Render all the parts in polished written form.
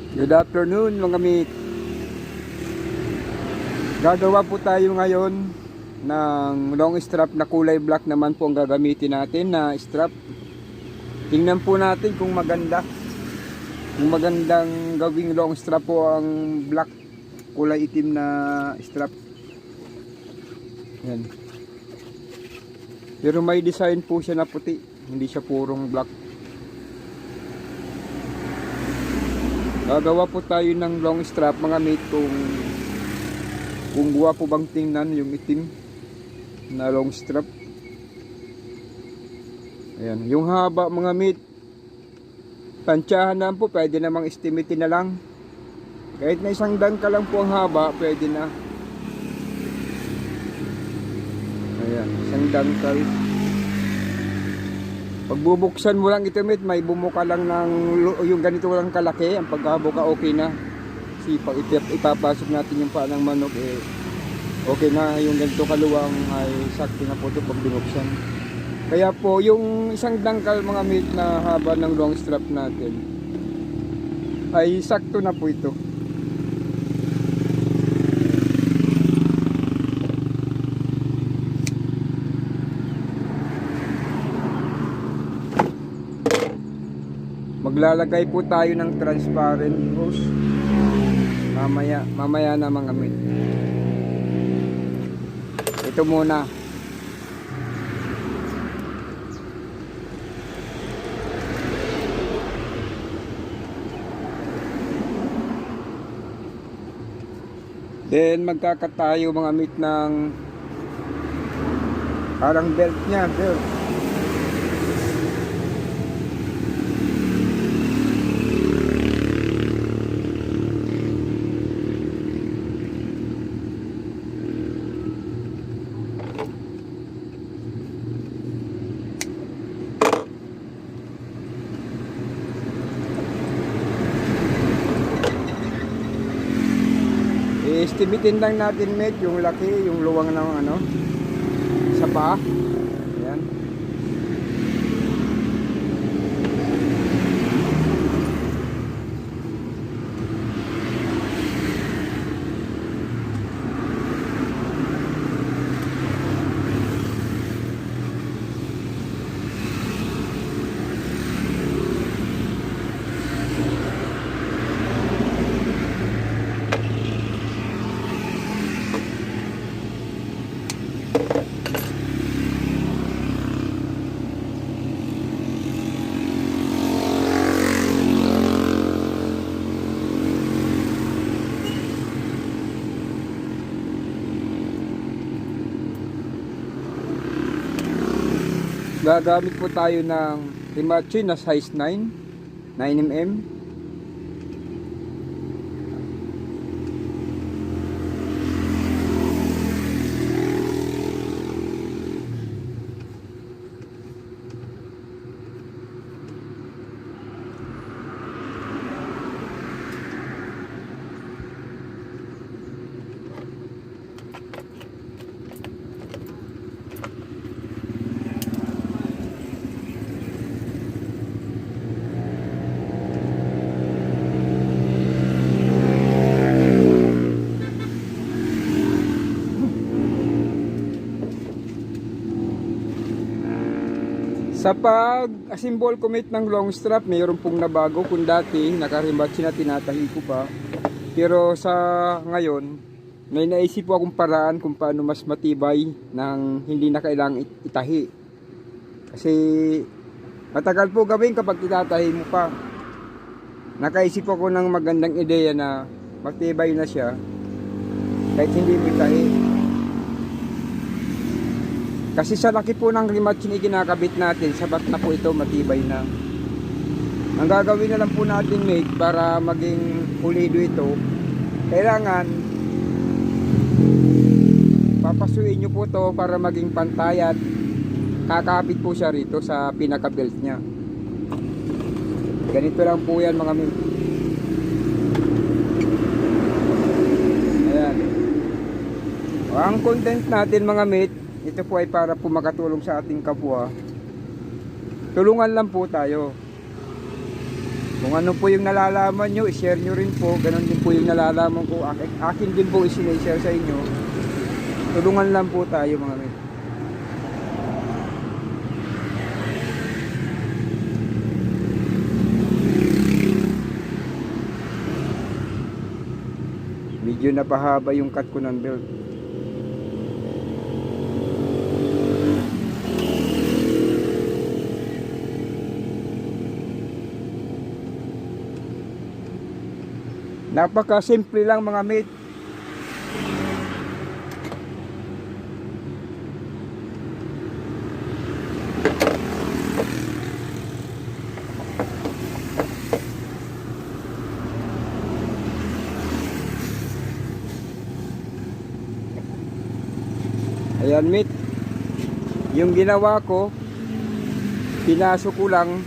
Good afternoon mga mate. Gagawa po tayo ngayon ng long strap na kulay black naman po ang gagamitin natin na strap. Tingnan po natin kung maganda. Kung magandang gawing long strap po ang black kulay itim na strap. Yan. Pero may design po siya na puti, hindi siya purong black. Gagawa po tayo ng long strap mga mate kung buwa po bang tingnan yung itim na long strap. Ayan, yung haba mga mate, tansyahan na po, pwede namang estimatein na lang. Kahit na isang dangkal lang po ang haba, pwede na. Ayan, isang dangkal. Pag bubuksan mo lang ito mate, may bumuka lang ng yung ganito lang kalaki. Ang pagkabuka okay na. Kasi pag ipapasok natin yung paa ng manok okay na. Yung ganito kaluwang ay sakto na po ito pag binuksan. Kaya po yung isang dangkal mga mate na haba ng long strap natin ay sakto na po ito. Maglalagay po tayo ng transparent hose mamaya na mga mate. Ito muna. Then magkakat tayo mga mate ng parang belt niya, belt. Estimatein lang natin mate yung laki, yung luwang ng sa paa. Ayan. Gagamit po tayo ng Himachi na size 9 9mm. Sa pag-assemble ko mate ng long strap, mayroon pong nabago. Kung dati, naka-Himachi na tinatahi ko pa. Pero sa ngayon, may naisip po akong paraan kung paano mas matibay nang hindi na kailangang itahi. Kasi matagal po gawin kapag itatahi mo pa. Nakaisip ako ng magandang ideya na matibay na siya kahit hindi mo itahi. Kasi sa laki po ng Himachi na ginakabit natin, sapat na po ito, matibay na. Ang gagawin na lang po natin mate para maging pulido ito, kailangan papasuin nyo po ito para maging pantay at kakapit po siya rito sa pinaka-belt nya. Ganito lang po yan mga mate. Ayan. Ang content natin mga mate, ito po ay para po makatulong sa ating kapwa. Tulungan lang po tayo. Kung ano po yung nalalaman nyo, i-share nyo rin po. Ganon din po yung nalalaman ko. Akin din po i-share sa inyo. Tulungan lang po tayo mga men. Medyo napahaba yung cut ko ng belt. Napaka simple lang mga mate. Ayan mate, yung ginawa ko, pinaso ko lang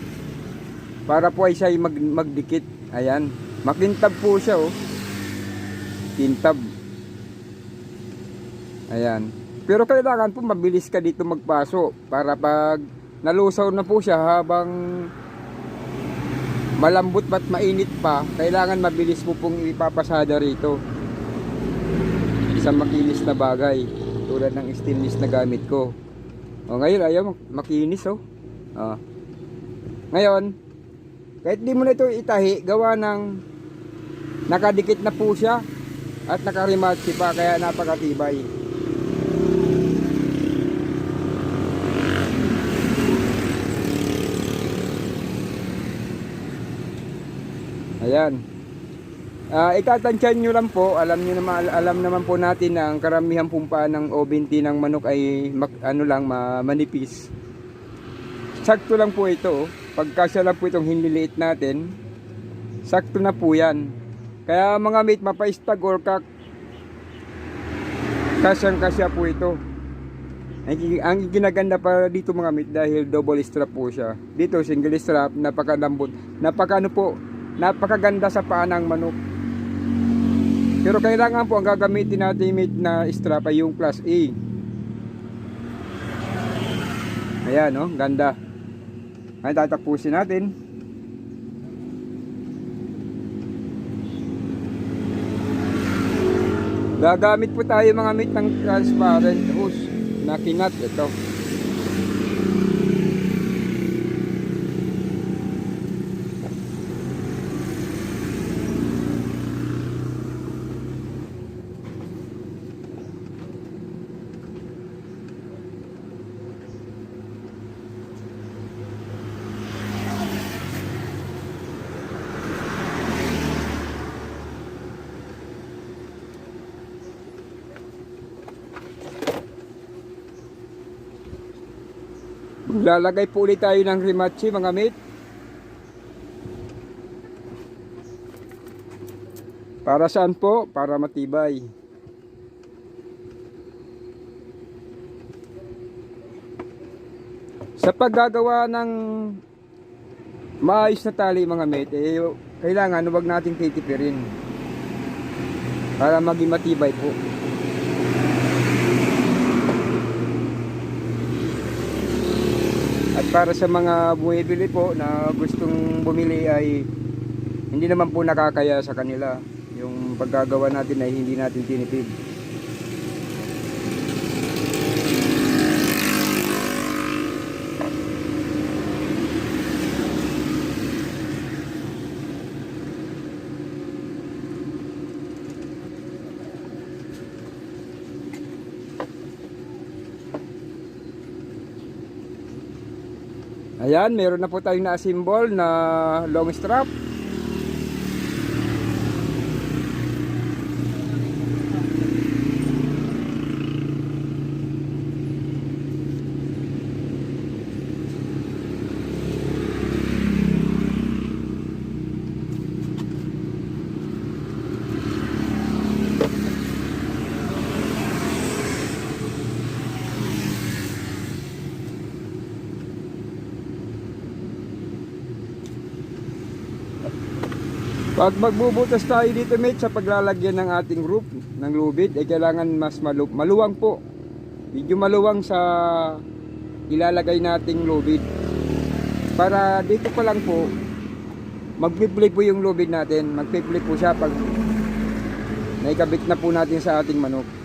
para po ay siya magdikit. Ayan, makintab po siya oh, kintab. Ayan, pero kailangan po mabilis ka dito magpaso para pag nalusaw na po siya habang malambot at mainit pa, kailangan mabilis po pong ipapasada rito. Isang makinis na bagay tulad ng stainless na gamit ko. O ngayon ayaw makinis oh. Ngayon, kahit di mo na ito itahi, gawa ng nakadikit na po siya at nakarimatsi pa, kaya napakatibay. Ayan. Itatansyan nyo lang po, alam naman po natin na ang karamihan pumpa ng O20 ng manok ay manipis. Sakto lang po ito, pagkasya lang po itong hinliliit natin, sakto na po yan. Kaya mga mate, mapaistag or kasyang kasya po ito. Ang ginaganda para dito mga mate, dahil double strap po siya. Dito single strap, napakalambot, napakaganda sa paa ng manok. Pero kailangan po ang gagamitin natin mate na strap ay yung class A. Ayan oh, ganda. Ay tatapusin natin. Gagamit po tayo mga mate ng transparent hose na kinat ito. Lalagay po ulit tayo ng rimatchi mga mate. Para saan po? Para matibay. Sa paggagawa ng maayos na tali mga mate, kailangan huwag nating titipirin para maging matibay po. At para sa mga bumibili po na gustong bumili ay hindi naman po nakakaya sa kanila. Yung paggagawa natin ay hindi natin tinipid. Ayan, meron na po tayong na-assemble na long strap. Pag magbubutas tayo dito mate sa paglalagyan ng ating roof ng lubid, ay kailangan mas maluwang po. Medyo maluwang sa ilalagay nating lubid. Para dito pa lang po magpi-play po yung lubid natin. Magpi-play po siya pag naikabit na po natin sa ating manok.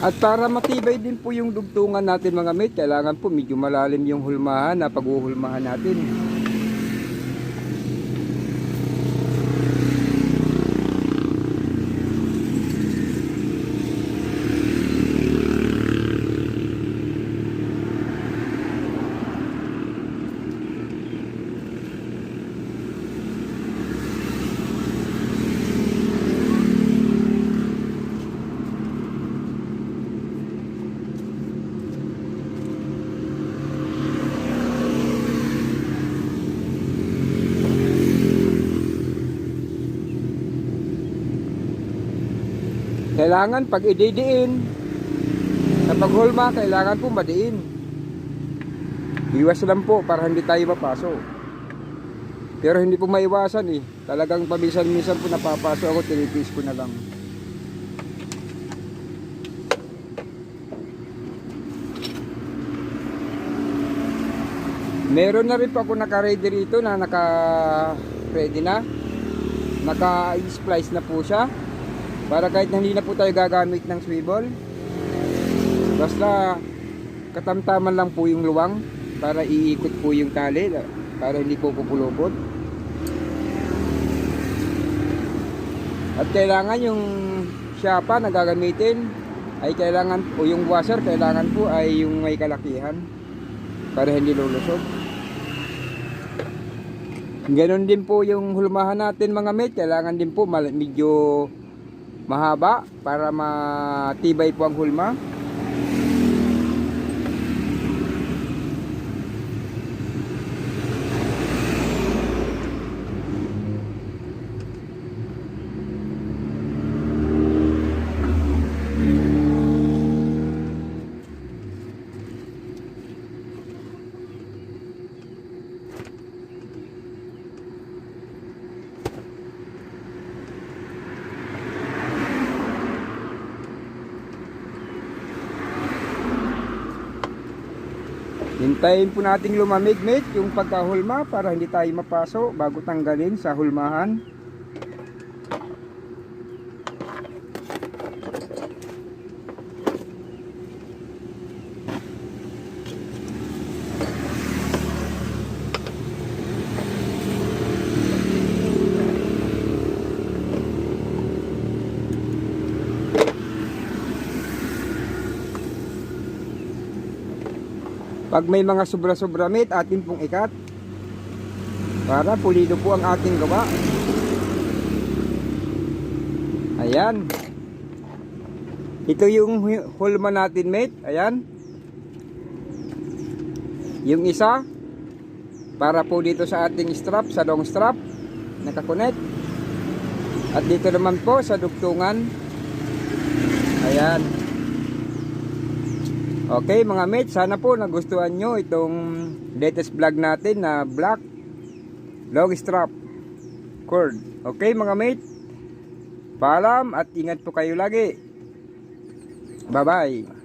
At para matibay din po yung dugtungan natin mga mate, kailangan po medyo malalim yung hulmahan na pag-uhulmahan natin. Kailangan pag ididiin sa paghulma, kailangan po madiin. Iwas lang po para hindi tayo mapaso. Pero hindi po maiwasan eh. Talagang paminsan-minsan po napapaso ako, tinipis ko na lang. Meron na rin po ako naka-ready rito na naka-ready na. Naka-splice na po siya. Para kahit hindi na po tayo gagamit ng swivel, basta katamtaman lang po yung luwang para iikot po yung tali para hindi po pupulupot. At kailangan yung syapa na gagamitin ay kailangan po yung washer, kailangan po ay yung may kalakihan para hindi lulusot. Ganon din po yung hulmahan natin mga mate, kailangan din po medyo mahaba para matibay po ang hulma. Hintayin po nating lumamig mate yung pagkahulma para hindi tayo mapaso bago tanggalin sa hulmahan. Pag may mga sobra-sobra mate, atin pong ikat para pulido po ang ating gawa. Ayan. Ito yung hulma natin mate. Ayan. Yung isa para po dito sa ating strap, sa long strap nakakonect. At dito naman po sa dugtungan. Ayan. Okay mga mates, sana po nagustuhan nyo itong latest vlog natin na black long strap cord. Okay mga mates, paalam at ingat po kayo lagi. Bye bye.